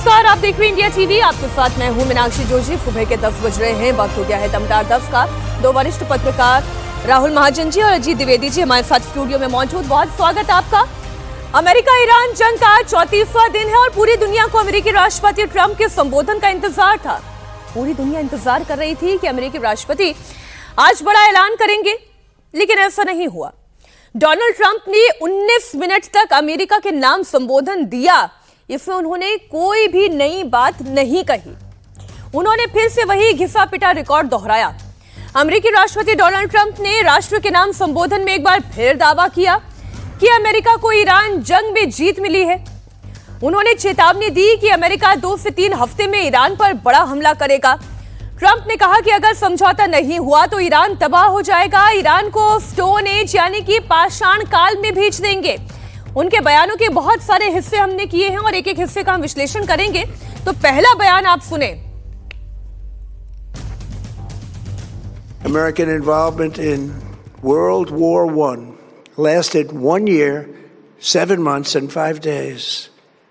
नमस्कार, आप देख रहे हैं इंडिया टीवी। आपके साथ मैं हूं मीनाक्षी जोशी। सुबह के 10 बज रहे हैं, वक्त हो गया है दमदार 10 का। दो वरिष्ठ पत्रकार राहुल महाजन जी और अजीत द्विवेदी जी हमारे साथ स्टूडियो में मौजूद। बहुत स्वागत है आपका। अमेरिका ईरान जंग का 34वां दिन है और पूरी दुनिया को अमेरिकी राष्ट्रपति ट्रंप के संबोधन का इंतजार था। पूरी दुनिया इंतजार कर रही थी कि अमेरिकी राष्ट्रपति आज बड़ा ऐलान करेंगे, लेकिन ऐसा नहीं हुआ। डोनाल्ड ट्रंप ने 19 मिनट तक अमेरिका के नाम संबोधन दिया। इसमें उन्होंने कोई भी नई बात नहीं कही। उन्होंने फिर से वही घिसा पिटा रिकॉर्ड दोहराया। अमेरिकी राष्ट्रपति डोनाल्ड ट्रंप ने राष्ट्र के नाम संबोधन में एक बार फिर दावा किया कि अमेरिका को ईरान जंग में जीत मिली है। उन्होंने चेतावनी दी कि अमेरिका 2 से 3 हफ्ते में ईरान पर बड़ा हमला करेगा। ट्रंप ने कहा कि अगर समझौता नहीं हुआ तो ईरान तबाह हो जाएगा। ईरान को स्टोन एज यानी कि पाषाण काल में भेज देंगे। उनके बयानों के बहुत सारे हिस्से हमने किए हैं और एक एक हिस्से का हम विश्लेषण करेंगे। तो पहला बयान आप सुने। American involvement in World War I lasted 1 year, 7 months and 5 days.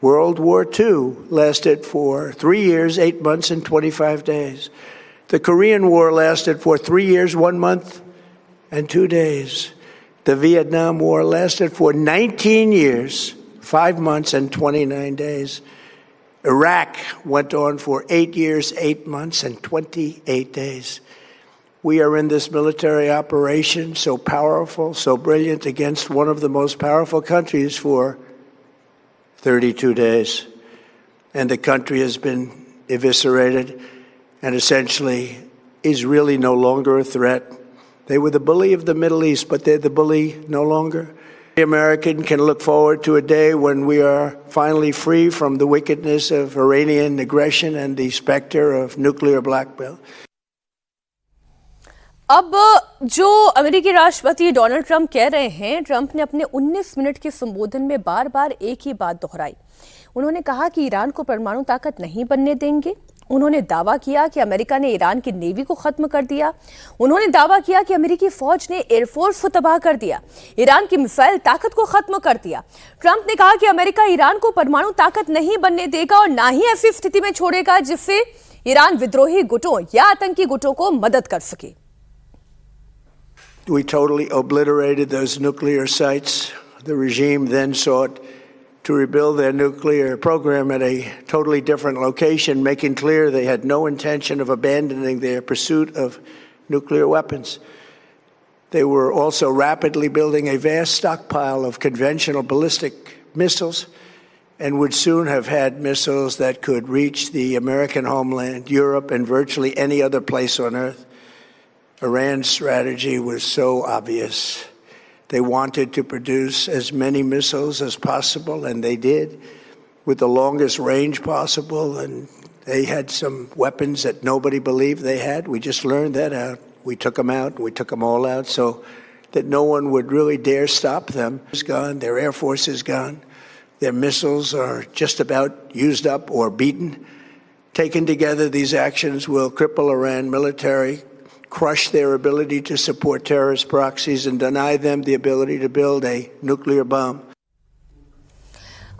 World War II lasted for 3 years, 8 months and 25 days. The Korean War lasted for 3 years, 1 month and 2 days. The Vietnam War lasted for 19 years, 5 months and 29 days. Iraq went on for 8 years, 8 months and 28 days. We are in this military operation so powerful, so brilliant against one of the most powerful countries for 32 days. And the country has been eviscerated and essentially is really no longer a threat. They were the bully of the Middle East, but they're the bully no longer. The American can look forward to a day when we are finally free from the wickedness of Iranian aggression and the specter of nuclear blackmail. अब जो अमेरिकी राष्ट्रपति Donald Trump कह रहे हैं, Trump ने अपने 19 minute के संबोधन में बार बार एक ही बात दोहराई। उन्होंने कहा कि ईरान को परमाणु ताकत नहीं बनने देंगे। उन्होंने दावा किया कि अमेरिका ने ईरान की नेवी को खत्म कर दिया। उन्होंने दावा किया कि अमेरिकी फौज ने एयरफोर्स को तबाह कर दिया, ईरान की मिसाइल ताकत को खत्म कर दिया। ट्रंप ने कहा कि अमेरिका ईरान को परमाणु ताकत नहीं बनने देगा और ना ही ऐसी स्थिति में छोड़ेगा जिससे ईरान विद्रोही गुटों या आतंकी गुटों को मदद कर सके। We totally obliterated those nuclear sites. The regime then sought to rebuild their nuclear program at a totally different location, making clear they had no intention of abandoning their pursuit of nuclear weapons. They were also rapidly building a vast stockpile of conventional ballistic missiles and would soon have had missiles that could reach the American homeland, Europe, and virtually any other place on Earth. Iran's strategy was so obvious. They wanted to produce as many missiles as possible, and they did, with the longest range possible, and they had some weapons that nobody believed they had. We just learned that out. We took them out. We took them all out so that no one would really dare stop them. It's gone. Their Air Force is gone. Their missiles are just about used up or beaten. Taken together, these actions will cripple Iran military, crush their ability to support terrorist proxies and deny them the ability to build a nuclear bomb.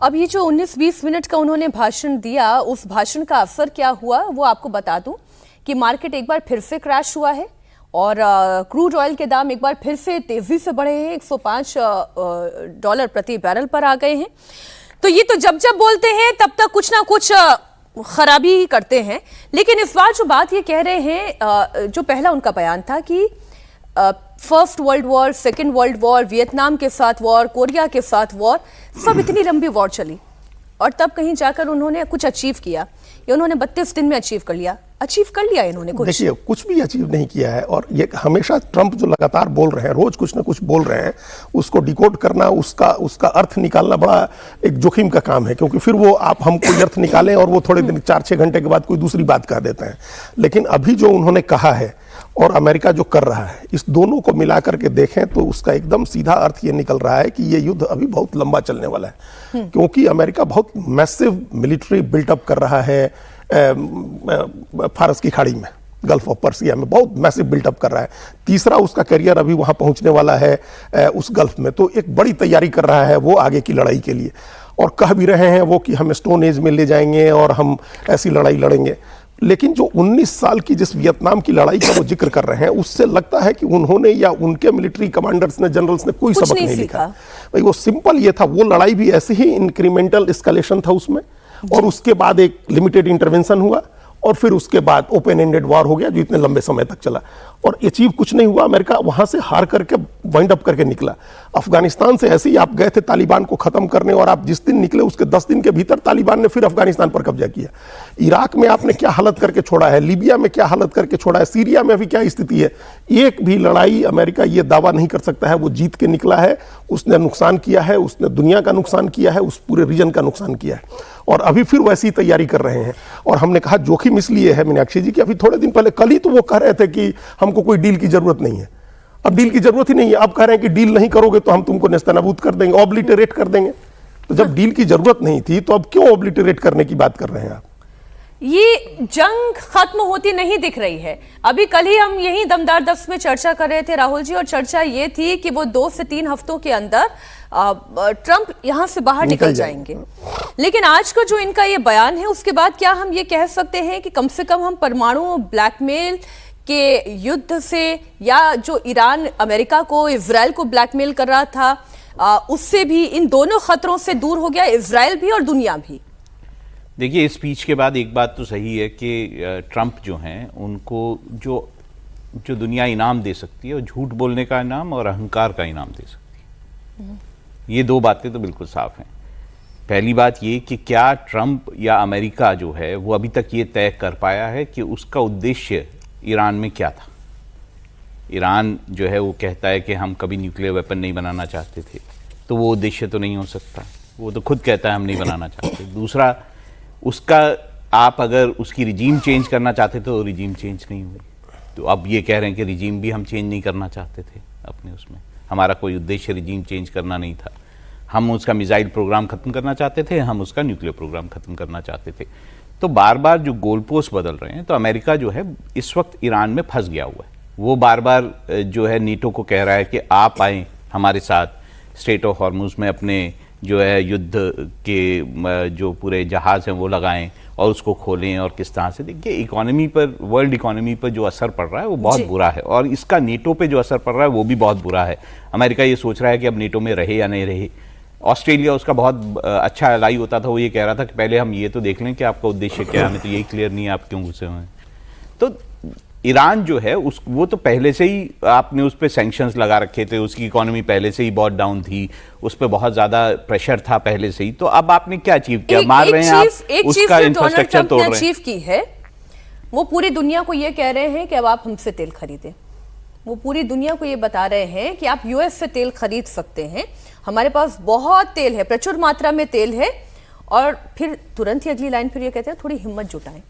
अब ये जो 19-20 minute का उन्होंने भाषण दिया, उस भाषण का असर क्या हुआ वो आपको बता दूं कि मार्केट एक बार फिर से क्रैश हुआ है और क्रूड ऑयल के दाम एक बार फिर से तेजी से बढ़े हैं। $105 प्रति बैरल पर आ गए हैं। तो ये तो जब जब बोलते हैं तब तक कुछ ना कुछ खराबी ही करते हैं। लेकिन इस बार जो बात ये कह रहे हैं, जो पहला उनका बयान था कि first world war, second world war, Vietnam के साथ वॉर, कोरिया के साथ वॉर, सब इतनी लंबी वॉर चली और तब कहीं जाकर उन्होंने कुछ अचीव किया। ये उन्होंने 32 दिन में अचीव कर लिया इन्होंने कुछ। देखिए, कुछ भी अचीव नहीं किया है। और ये हमेशा ट्रंप जो लगातार बोल रहे हैं, रोज कुछ ना कुछ बोल रहे हैं, उसको डिकोड करना, उसका अर्थ निकालना बड़ा एक जोखिम का काम है, क्योंकि फिर वो आप हम कोई अर्थ निकालें और वो थोड़े दिन 4-6 घंटे के बाद कोई दूसरी बात कह देते हैं। लेकिन अभी जो उन्होंने कहा है और अमेरिका जो कर रहा है, इस दोनों को मिलाकर के देखें तो उसका एकदम सीधा अर्थ ये निकल रहा है कि ये युद्ध अभी बहुत लंबा चलने वाला है। क्योंकि अमेरिका बहुत मैसिव मिलिट्री बिल्टअप कर रहा है फारस की खाड़ी में। गल्फ ऑफ पर्सिया में, बहुत मैसिव बिल्टअप कर रहा है। तीसरा उसका करियर अभी वहाँ पहुँचने वाला है उस गल्फ में, तो एक बड़ी तैयारी कर रहा है वो आगे की लड़ाई के लिए। और कह भी रहे हैं वो कि हम स्टोन एज में ले जाएंगे और हम ऐसी लड़ाई लड़ेंगे। लेकिन जो 19 साल की जिस वियतनाम की लड़ाई का वो जिक्र कर रहे हैं, उससे लगता है कि उन्होंने या उनके मिलिट्री कमांडर्स ने, जनरल्स ने कोई सबक नहीं लिखा। भाई वो सिंपल ये था, वो लड़ाई भी ऐसे ही इंक्रीमेंटल एस्केलेशन था उसमें, और उसके बाद एक लिमिटेड इंटरवेंशन हुआ, और फिर उसके बाद ओपन एंडेड वार हो गया जो इतने लंबे समय तक चला, और अचीव कुछ नहीं हुआ। अमेरिका वहां से हार करके वाइंड अप करके निकला। अफगानिस्तान से ऐसे ही आप गए थे तालिबान को खत्म करने, और आप जिस दिन निकले उसके 10 दिन के भीतर तालिबान ने फिर अफगानिस्तान पर कब्जा किया। इराक में आपने क्या हालत करके छोड़ा है, लीबिया में क्या हालत करके छोड़ा है, सीरिया में अभी क्या स्थिति है। एक भी लड़ाई अमेरिका ये दावा नहीं कर सकता है वो जीत के निकला है। उसने नुकसान किया है, उसने दुनिया का नुकसान किया है, उस पूरे रीजन का नुकसान किया है, और अभी फिर वैसी तैयारी कर रहे हैं। और हमने कहा जोखिम इसलिए है मीनाक्षी जी कि अभी थोड़े दिन पहले, कल ही तो वो कह रहे थे कि हमको कोई डील की जरूरत नहीं है। अब डील की जरूरत ही नहीं है, अब कह रहे हैं कि डील नहीं करोगे तो हम तुमको नेस्तनाबूद कर देंगे, ऑब्लिटरेट कर देंगे। तो जब डील की जरूरत नहीं थी तो अब क्यों ऑब्लिटरेट करने की बात कर रहे हैं आप? ये जंग खत्म होती नहीं दिख रही है। अभी कल ही हम यही दमदार दफ्स में चर्चा कर रहे थे राहुल जी, और चर्चा ये थी कि वो 2 से 3 हफ्तों के अंदर ट्रंप यहां से बाहर निकल जाएंगे। लेकिन आज का जो इनका ये बयान है, उसके बाद क्या हम ये कह सकते हैं कि कम से कम हम परमाणु ब्लैकमेल के युद्ध से, या जो ईरान अमेरिका को, इजराइल को ब्लैकमेल कर रहा था, उससे भी, इन दोनों खतरों से दूर हो गया इजराइल भी और दुनिया भी? देखिए, इस स्पीच के बाद एक बात तो सही है कि ट्रंप जो हैं उनको जो दुनिया इनाम दे सकती है, वो झूठ बोलने का इनाम और अहंकार का इनाम दे सकती है। ये 2 बातें तो बिल्कुल साफ हैं। पहली बात ये कि क्या ट्रंप या अमेरिका जो है वो अभी तक ये तय कर पाया है कि उसका उद्देश्य ईरान में क्या था। ईरान जो है वो कहता है कि हम कभी न्यूक्लियर वेपन नहीं बनाना चाहते थे, तो वो उद्देश्य तो नहीं हो सकता। वो तो खुद कहता है हम नहीं बनाना चाहते। दूसरा, उसका आप अगर उसकी रिजीम चेंज करना चाहते तो रिजीम चेंज नहीं हुई। तो अब ये कह रहे हैं कि रिजीम भी हम चेंज नहीं करना चाहते थे अपने उसमें, हमारा कोई उद्देश्य रिजीम चेंज करना नहीं था। हम उसका मिसाइल प्रोग्राम खत्म करना चाहते थे, हम उसका न्यूक्लियर प्रोग्राम खत्म करना चाहते थे। तो बार बार जो गोल पोस्ट बदल रहे हैं, तो अमेरिका जो है इस वक्त ईरान में फंस गया हुआ है। वो बार बार जो है नीटो को कह रहा है कि आप आए हमारे साथ स्ट्रेट ऑफ हॉर्मुज में, अपने जो है युद्ध के जो पूरे जहाज़ हैं वो लगाएं और उसको खोलें, और किस तरह से। देखिए, इकोनॉमी पर, वर्ल्ड इकोनॉमी पर जो असर पड़ रहा है वो बहुत बुरा है, और इसका नीटो पे जो असर पड़ रहा है वो भी बहुत बुरा है। अमेरिका ये सोच रहा है कि अब नीटो में रहे या नहीं रहे। ऑस्ट्रेलिया उसका बहुत अच्छा एलाई होता था, वो ये कह रहा था कि पहले हम ये तो देख लें कि आपका उद्देश्य क्या है, हमें तो यही क्लियर नहीं है आप क्यों घुसे हुए हैं। तो ईरान जो है वो तो पहले से ही आपने उस पर सैंक्शंस लगा रखे थे, उसकी इकोनॉमी पहले से ही बहुत डाउन थी, उस पर बहुत ज्यादा प्रेशर था पहले से ही। तो अब आपने क्या अचीव किया? मार रहे हैं आप, उसका इंफ्रास्ट्रक्चर तोड़ रहे हैं। अचीव की है, वो पूरी दुनिया को ये कह रहे हैं कि अब आप हमसे तेल खरीदें। वो पूरी दुनिया को ये बता रहे हैं कि आप यूएस से तेल खरीद सकते हैं, हमारे पास बहुत तेल है, प्रचुर मात्रा में तेल है। और फिर तुरंत ही अगली लाइन फिर ये कहते हैं थोड़ी हिम्मत जुटाएं।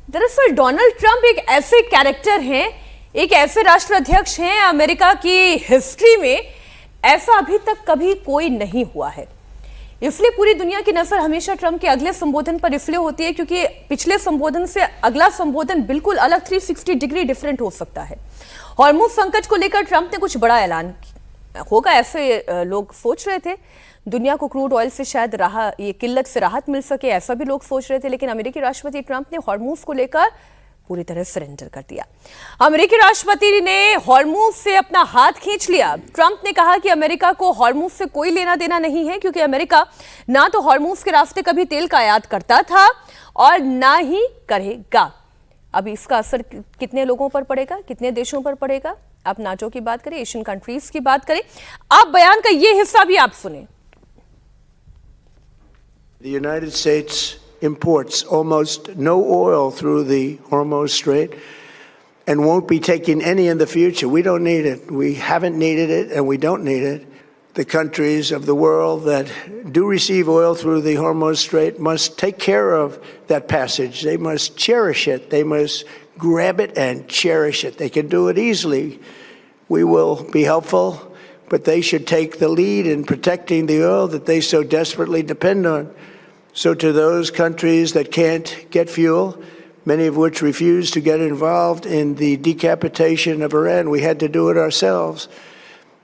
दरअसल डोनाल्ड ट्रंप एक ऐसे कैरेक्टर हैं, एक ऐसे राष्ट्राध्यक्ष हैं, अमेरिका की हिस्ट्री में ऐसा अभी तक कभी कोई नहीं हुआ है। इसलिए पूरी दुनिया की नजर हमेशा ट्रंप के अगले संबोधन पर इसलिए होती है क्योंकि पिछले संबोधन से अगला संबोधन बिल्कुल अलग 360 डिग्री डिफरेंट हो सकता है। हॉर्मुज संकट को लेकर ट्रंप ने कुछ बड़ा ऐलान होगा, ऐसे लोग सोच रहे थे। दुनिया को क्रूड ऑयल से शायद ये किल्लत से राहत मिल सके, ऐसा भी लोग सोच रहे थे। लेकिन अमेरिकी राष्ट्रपति ट्रंप ने हॉर्मुज को लेकर पूरी तरह सरेंडर कर दिया। अमेरिकी राष्ट्रपति ने हॉर्मुज से अपना हाथ खींच लिया। ट्रंप ने कहा कि अमेरिका को हॉर्मुज से कोई लेना देना नहीं है, क्योंकि अमेरिका ना तो हॉर्मुज के रास्ते कभी तेल का आयात करता था और ना ही करेगा। अब इसका असर कितने लोगों पर पड़ेगा, कितने देशों पर पड़ेगा? आप नाटो की बात करें, एशियन कंट्रीज की बात करें, आप बयान का ये हिस्सा भी आप सुने। The United States imports almost no oil through the Hormuz Strait and won't be taking any in the future. We don't need it. We haven't needed it and we don't need it. The countries of the world that do receive oil through the Hormuz Strait must take care of that passage. They must cherish it. They must grab it and cherish it. They can do it easily. We will be helpful, but they should take the lead in protecting the oil that they so desperately depend on. So to those countries that can't get fuel, many of which refused to get involved in the decapitation of Iran. We had to do it ourselves.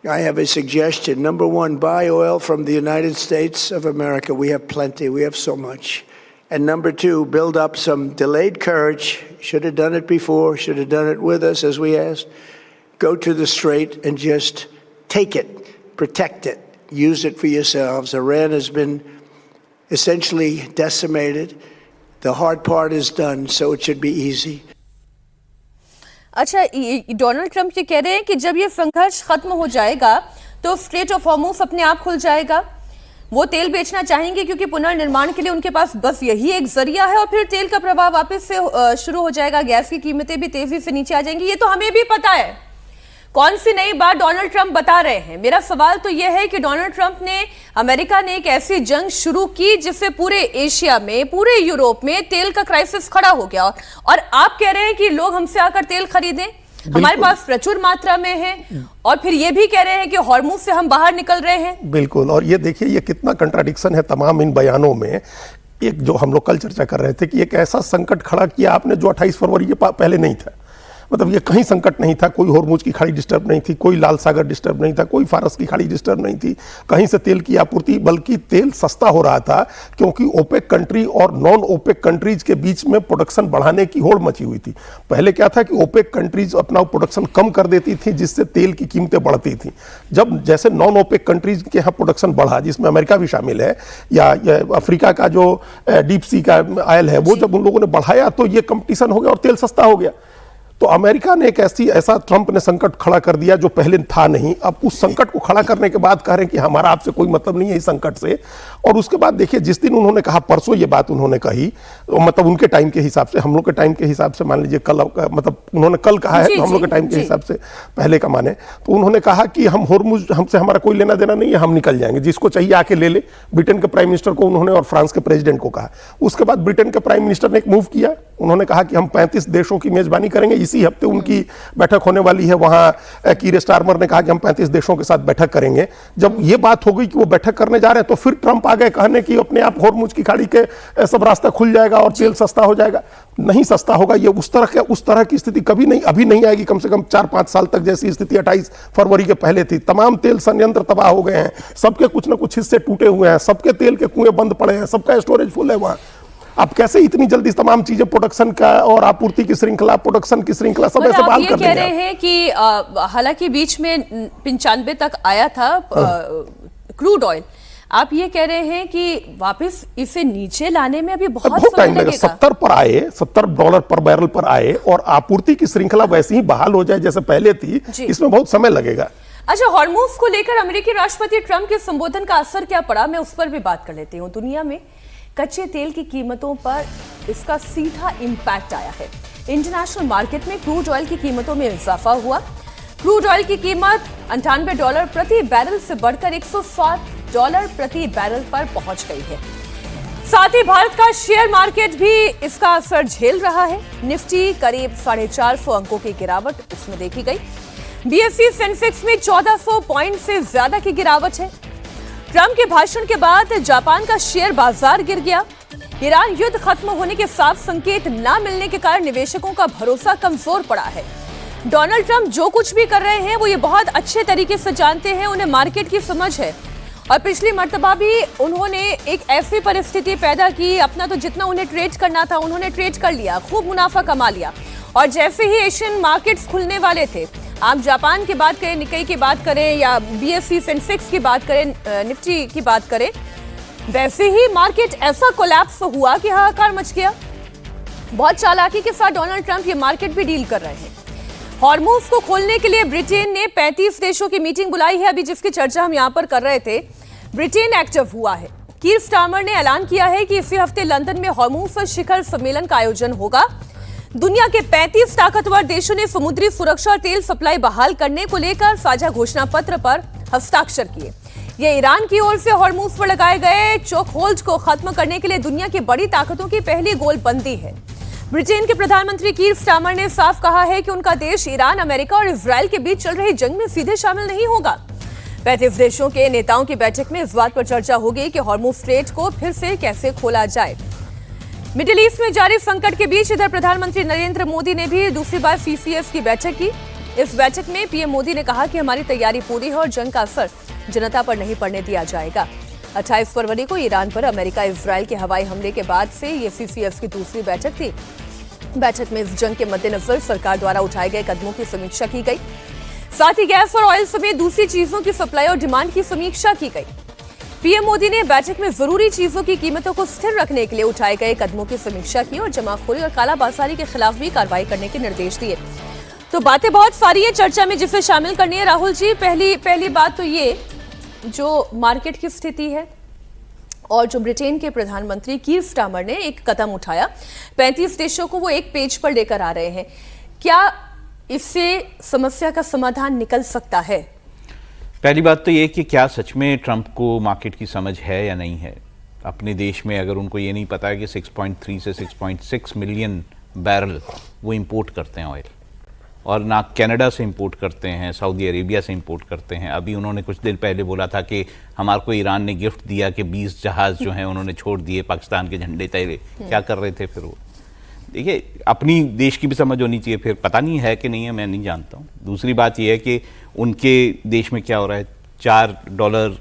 I have a suggestion. Number one, buy oil from the United States of America. We have plenty. We have so much. And number two, build up some delayed courage. Should have done it before. Should have done it with us, as we asked. Go to the Strait and just take it. Protect it. Use it for yourselves. Iran has been essentially decimated. The hard part is done, so it should be easy. अच्छा, Donald Trump ये कह रहे हैं कि जब ये संघर्ष खत्म हो जाएगा तो स्ट्रेट ऑफ हॉर्मुज अपने आप खुल जाएगा। वो तेल बेचना चाहेंगे क्योंकि पुनर्निर्माण के लिए उनके पास बस यही एक जरिया है और फिर तेल का प्रवाह वापस से शुरू हो जाएगा। गैस की कीमतें भी तेजी से नीचे आ जाएंगी। ये तो हमें भी पता है। कौन सी नई बात डोनाल्ड ट्रंप बता रहे हैं? मेरा सवाल तो यह है कि डोनाल्ड ट्रंप ने, अमेरिका ने एक ऐसी जंग शुरू की जिससे पूरे एशिया में, पूरे यूरोप में तेल का क्राइसिस खड़ा हो गया और आप कह रहे हैं कि लोग हमसे आकर तेल खरीदें, हमारे पास प्रचुर मात्रा में है और फिर ये भी कह रहे हैं कि हॉर्मुज से हम बाहर निकल रहे हैं। बिल्कुल, और ये देखिए ये कितना कंट्राडिक्शन है तमाम इन बयानों में। एक जो हम लोग कल चर्चा कर रहे थे कि एक ऐसा संकट खड़ा किया आपने जो 28 फरवरी के पहले नहीं था। मतलब ये कहीं संकट नहीं था, कोई हॉर्मुज की खाड़ी डिस्टर्ब नहीं थी, कोई लाल सागर डिस्टर्ब नहीं था, कोई फारस की खाड़ी डिस्टर्ब नहीं थी, कहीं से तेल की आपूर्ति, बल्कि तेल सस्ता हो रहा था क्योंकि ओपेक कंट्री और नॉन ओपेक कंट्रीज के बीच में प्रोडक्शन बढ़ाने की होड़ मची हुई थी। पहले क्या था कि ओपेक कंट्रीज अपना प्रोडक्शन कम कर देती थी जिससे तेल की कीमतें बढ़ती थी। जब जैसे नॉन ओपेक कंट्रीज के यहाँ प्रोडक्शन बढ़ा, जिसमें अमेरिका भी शामिल है, या अफ्रीका का जो डीप सी का ऑयल है वो जब उन लोगों ने बढ़ाया तो ये कंपटीशन हो गया और तेल सस्ता हो गया। तो अमेरिका ने एक ऐसा ट्रंप ने संकट खड़ा कर दिया जो पहले था नहीं। अब उस संकट को खड़ा करने के बाद कह रहे हैं कि हमारा आपसे कोई मतलब नहीं है इस संकट से। और उसके बाद देखिए जिस दिन उन्होंने कहा, परसों ये बात उन्होंने कही, मतलब उनके टाइम के हिसाब से, हम लोग के टाइम के हिसाब से मान लीजिए कल, मतलब उन्होंने कल कहा है तो हम लोग के टाइम के हिसाब से पहले का माने, तो उन्होंने कहा कि हम हॉर्मुज, हमसे हमारा कोई लेना देना नहीं है, हम निकल जाएंगे, जिसको चाहिए आके ले ले। ब्रिटेन के प्राइम मिनिस्टर को उन्होंने और फ्रांस के प्रेसिडेंट को कहा। उसके बाद ब्रिटेन के प्राइम मिनिस्टर ने एक मूव किया, उन्होंने कहा कि हम 35 देशों की मेजबानी करेंगे। इसी हफ्ते उनकी बैठक होने वाली है, वहां कीर स्टारमर ने कहा कि हम 35 देशों के साथ बैठक करेंगे। जब ये बात हो गई कि वो बैठक करने जा रहे हैं तो फिर ट्रंप आ गए कहने कि अपने आप हॉर्मुज की खाड़ी के सब रास्ता खुल जाएगा और तेल सस्ता हो जाएगा। नहीं सस्ता होगा, ये उस तरह की स्थिति कभी नहीं, अभी नहीं आएगी। कम से कम 4-5 साल तक जैसी स्थिति 28 फरवरी के पहले थी। तमाम तेल संयंत्र तबाह हो गए हैं, सबके कुछ ना कुछ हिस्से टूटे हुए हैं, सबके तेल के कुएं बंद पड़े हैं, सबका स्टोरेज फुल है वहां। अब कैसे इतनी जल्दी तमाम चीजें, प्रोडक्शन का और आपूर्ति की श्रृंखला, प्रोडक्शन की श्रृंखला सब ऐसे बहाल कर देंगे? कह रहे हैं कि हालांकि बीच में 95 तक आया था क्रूड ऑयल, आप ये कह रहे हैं कि वापस इसे नीचे लाने में अभी बहुत टाइम लगेगा। 70 पर आए, $70 पर बैरल पर आए और आपूर्ति की श्रृंखला वैसे ही बहाल हो जाए जैसे पहले थी, इसमें बहुत समय लगेगा। अच्छा, हॉर्मुज को लेकर अमेरिकी राष्ट्रपति ट्रंप के संबोधन का असर क्या पड़ा, मैं उस पर भी बात कर लेती हूँ। दुनिया में कच्चे तेल की कीमतों पर इसका सीधा इंपैक्ट आया है। इंटरनेशनल मार्केट में क्रूड ऑयल की कीमतों में इजाफा हुआ। क्रूड ऑयल की कीमत $98 प्रति बैरल से बढ़कर $160 प्रति बैरल पर पहुंच गई है। साथ ही भारत का शेयर मार्केट भी इसका असर झेल रहा है। निफ्टी करीब 450 अंकों की गिरावट उसमें देखी गई। बीएसई सेंसेक्स में 1400 पॉइंट से ज्यादा की गिरावट है। ट्रंप के भाषण के बाद जापान का शेयर बाजार गिर गया। ईरान युद्ध खत्म होने के साफ संकेत न मिलने के कारण निवेशकों का भरोसा कमजोर पड़ा है। डोनाल्ड ट्रंप जो कुछ भी कर रहे हैं वो ये बहुत अच्छे तरीके से जानते हैं, उन्हें मार्केट की समझ है। और पिछली मर्तबा भी उन्होंने एक ऐसी परिस्थिति पैदा की, अपना तो जितना उन्हें ट्रेड करना था उन्होंने ट्रेड कर लिया, खूब मुनाफा कमा लिया। और जैसे ही एशियन मार्केट्स खुलने वाले थे, आप जापान की बात करें, निक्केई की बात करें या बीएसई सेंसेक्स की बात करें, निफ्टी की बात करें, वैसे ही मार्केट ऐसा कोलैप्स हुआ कि हाहाकार मच गया। बहुत चालाकी के साथ डोनाल्ड ट्रंप ये मार्केट भी डील कर रहे हैं। हॉर्मुज को खोलने के लिए ब्रिटेन ने 35 देशों की मीटिंग बुलाई है। अभी जिसकी चर्चा हम यहां पर कर रहे थे, ब्रिटेन एक्टिव हुआ है। कीर स्टारमर ने ऐलान किया है कि इसी हफ्ते लंदन में हॉर्मुज शिखर सम्मेलन का आयोजन होगा। दुनिया के 35 ताकतवर देशों ने समुद्री सुरक्षा और तेल सप्लाई बहाल करने को लेकर साझा घोषणा पत्र पर हस्ताक्षर किए। यह ईरान की ओर से हॉर्मुज पर लगाए गए चोक होल्ड को खत्म करने के लिए दुनिया की बड़ी ताकतों की पहली गोलबंदी है। ब्रिटेन के प्रधानमंत्री कीर स्टारमर ने साफ कहा है कि उनका देश ईरान, अमेरिका और इजरायल के बीच चल रही जंग में सीधे शामिल नहीं होगा। 35 देशों के नेताओं की बैठक में इस बात पर चर्चा होगी कि हॉर्मुज स्ट्रेट को फिर से कैसे खोला जाए। मिडिल ईस्ट में जारी संकट के बीच इधर प्रधानमंत्री नरेंद्र मोदी ने भी दूसरी बार CCS की बैठक की। इस बैठक में पीएम मोदी ने कहा कि हमारी तैयारी पूरी है और जंग का असर जनता पर नहीं पड़ने दिया जाएगा। 28 फरवरी को ईरान पर अमेरिका इजराइल के हवाई हमले के बाद से ये CCS की दूसरी बैठक थी। बैठक में इस जंग के मद्देनजर सरकार द्वारा उठाए गए कदमों की समीक्षा की गई। साथ ही गैस और ऑयल समेत दूसरी चीजों की सप्लाई और डिमांड की समीक्षा की गई। पीएम मोदी ने बैठक में जरूरी चीजों की कीमतों को स्थिर रखने के लिए उठाए गए कदमों की समीक्षा की और जमाखोरी और कालाबाजारी के खिलाफ भी कार्रवाई करने के निर्देश दिए। तो बातें बहुत सारी है चर्चा में जिसे शामिल करनी है। राहुल जी, पहली बात तो ये जो मार्केट की स्थिति है और जो ब्रिटेन के प्रधानमंत्री कीर स्टार्मर ने एक कदम उठाया, 35 देशों को वो एक पेज पर लेकर आ रहे हैं। क्या इससे समस्या का समाधान निकल सकता है? पहली बात तो ये कि क्या सच में ट्रंप को मार्केट की समझ है या नहीं है। अपने देश में अगर उनको ये नहीं पता है कि 6.3 से 6.6 मिलियन बैरल वो इंपोर्ट करते हैं ऑयल, और ना कनाडा से इंपोर्ट करते हैं, सऊदी अरेबिया से इंपोर्ट करते हैं। अभी उन्होंने कुछ दिन पहले बोला था कि हमारे को ईरान ने गिफ्ट दिया कि 20 जहाज़ जो हैं उन्होंने छोड़ दिए पाकिस्तान के झंडे तले। क्या कर रहे थे फिर वो? देखिए, अपनी देश की भी समझ होनी चाहिए। फिर पता नहीं है कि नहीं है, मैं नहीं जानता हूँ। दूसरी बात यह है कि उनके देश में क्या हो रहा है, $4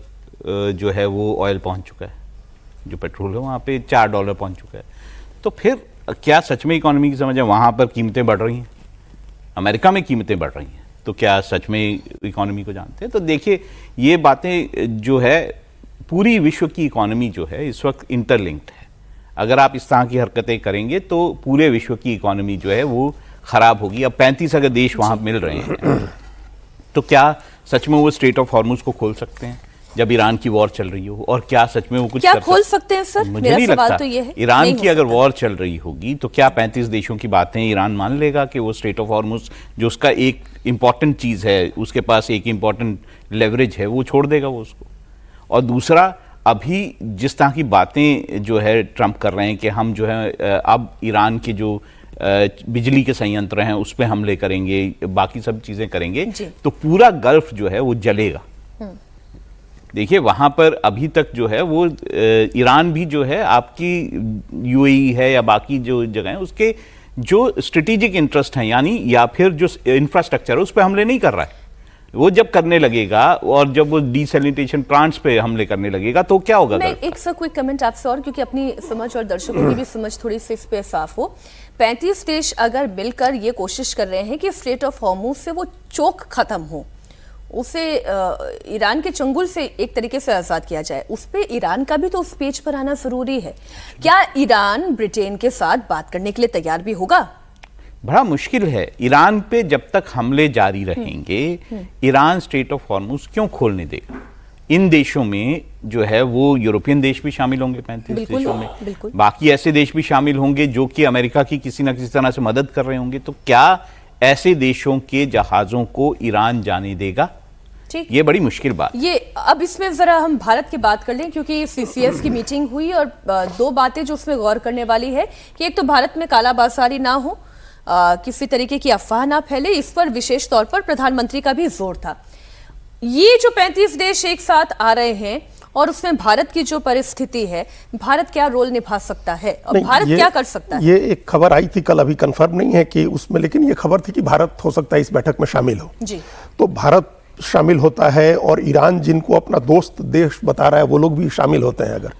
जो है वो ऑयल पहुँच चुका है, जो पेट्रोल है वहाँ पे $4 पहुँच चुका है। तो फिर क्या सच में इकोनॉमी की समझ है? वहाँ पर कीमतें बढ़ रही हैं, अमेरिका में कीमतें बढ़ रही हैं, तो क्या सच में इकोनॉमी को जानते हैं? तो देखिए, ये बातें जो है, पूरी विश्व की इकोनॉमी जो है इस वक्त इंटरलिंक्ड है। अगर आप इस तरह की हरकतें करेंगे तो पूरे विश्व की इकोनॉमी जो है वो खराब होगी। अब 35 अगर देश वहाँ मिल रहे हैं तो क्या सच में वो स्ट्रेट ऑफ हॉर्मुज को खोल सकते हैं जब ईरान की वॉर चल रही हो? और क्या सच में वो कुछ क्या खोल सकते हैं सर? मुझे मेरा नहीं सवाल लगता। तो ये है, ईरान की अगर वॉर चल रही होगी तो क्या 35 देशों की बातें ईरान मान लेगा कि वो स्ट्रेट ऑफ हॉर्मुज जो उसका एक इंपॉर्टेंट चीज है, उसके पास एक इंपॉर्टेंट लेवरेज है, वो छोड़ देगा वो उसको? और दूसरा, अभी जिस तरह की बातें जो है ट्रंप कर रहे हैं कि हम जो है अब ईरान के जो बिजली के संयंत्र हैं उस पर हमले करेंगे, बाकी सब चीजें करेंगे, तो पूरा गल्फ जो है वो जलेगा। देखिए, वहां पर अभी तक जो है वो ईरान भी जो है आपकी यूएई है या बाकी जो जगह है उसके जो स्ट्रेटेजिक इंटरेस्ट हैं, यानी या फिर जो इंफ्रास्ट्रक्चर है उस पर हमले नहीं कर रहा है। वो जब करने लगेगा और जब वो डीसैलिनेशन प्लांट्स पे हमले करने लगेगा तो क्या होगा? मैं एक सर क्विक कमेंट आपसे, और क्योंकि अपनी समझ और दर्शकों की भी समझ थोड़ी सी इस पे साफ हो, 35 देश अगर मिलकर ये कोशिश कर रहे हैं कि स्ट्रेट ऑफ हॉर्मुज से वो चोक खत्म हो, उसे ईरान के चंगुल से एक तरीके से आजाद किया जाए, उस पे ईरान का भी तो उस पेज पर आना जरूरी है। क्या ईरान ब्रिटेन के साथ बात करने के लिए तैयार भी होगा? बड़ा मुश्किल है। ईरान पे जब तक हमले जारी रहेंगे, ईरान स्ट्रेट ऑफ हॉर्मुज क्यों खोलने देगा? इन देशों में जो है वो यूरोपियन देश भी शामिल होंगे, 35 देशों में, बाकी ऐसे देश भी शामिल होंगे जो कि अमेरिका की किसी ना किसी तरह से मदद कर रहे होंगे। तो क्या ऐसे देशों के जहाजों को ईरान जाने देगा? ये बड़ी मुश्किल बात। ये अब इसमें जरा हम भारत की बात कर लें, क्योंकि CCS की मीटिंग हुई और दो बातें जो उसमें गौर करने वाली है कि एक तो भारत में कालाबाजारी ना हो, किसी तरीके की अफवाह ना फैले, इस पर विशेष तौर पर प्रधानमंत्री का भी जोर था। ये जो 35 देश एक साथ आ रहे हैं और उसमें भारत की जो परिस्थिति है, भारत क्या रोल निभा सकता है और भारत क्या कर सकता है? ये एक खबर आई थी कल, अभी कंफर्म नहीं है कि उसमें, लेकिन ये खबर थी कि भारत हो सकता है इस बैठक में शामिल हो जी। तो भारत शामिल होता है और ईरान जिनको अपना दोस्त देश बता रहा है वो लोग भी शामिल होते हैं अगर,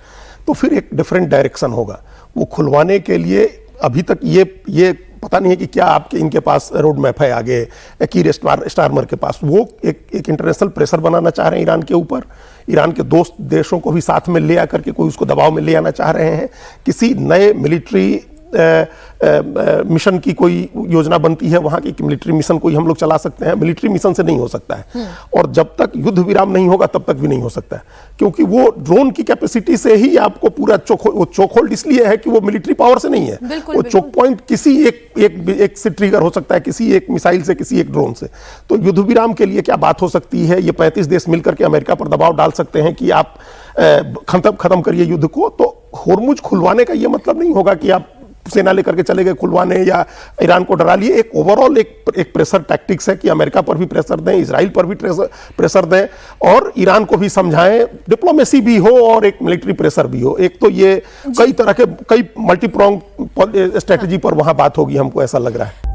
तो फिर एक डिफरेंट डायरेक्शन होगा। वो खुलवाने के लिए अभी तक ये पता नहीं है कि क्या आपके इनके पास रोड मैप है आगे कीर स्टार्मर के पास। वो एक इंटरनेशनल प्रेशर बनाना चाह रहे हैं ईरान के ऊपर, ईरान के दोस्त देशों को भी साथ में ले आकर के कोई उसको दबाव में ले आना चाह रहे हैं। किसी नए मिलिट्री मिशन की कोई योजना बनती है वहां की मिलिट्री मिशन कोई हम लोग चला सकते हैं, मिलिट्री मिशन से नहीं हो सकता है। और जब तक युद्ध विराम नहीं होगा तब तक भी नहीं हो सकता है, क्योंकि वो ड्रोन की कैपेसिटी से ही आपको पूरा चोक होल्ड इसलिए है कि वो मिलिट्री पावर से नहीं है। वो चोक पॉइंट किसी एक से ट्रिगर हो सकता है, किसी एक मिसाइल से, किसी एक ड्रोन से। तो युद्ध विराम के लिए क्या बात हो सकती है? ये 35 देश मिलकर के अमेरिका पर दबाव डाल सकते हैं कि आप खत्म करिए युद्ध को। तो होर्मुज खुलवाने का ये मतलब नहीं होगा कि आप सेना लेकर के चले गए खुलवाने या ईरान को डरा लिए। एक ओवरऑल एक प्रेशर टैक्टिक्स है कि अमेरिका पर भी प्रेशर दें, इजराइल पर भी प्रेशर दें और ईरान को भी समझाएं, डिप्लोमेसी भी हो और एक मिलिट्री प्रेशर भी हो। एक तो ये कई तरह के कई मल्टीप्रोंग स्ट्रेटजी पर वहां बात होगी, हमको ऐसा लग रहा है।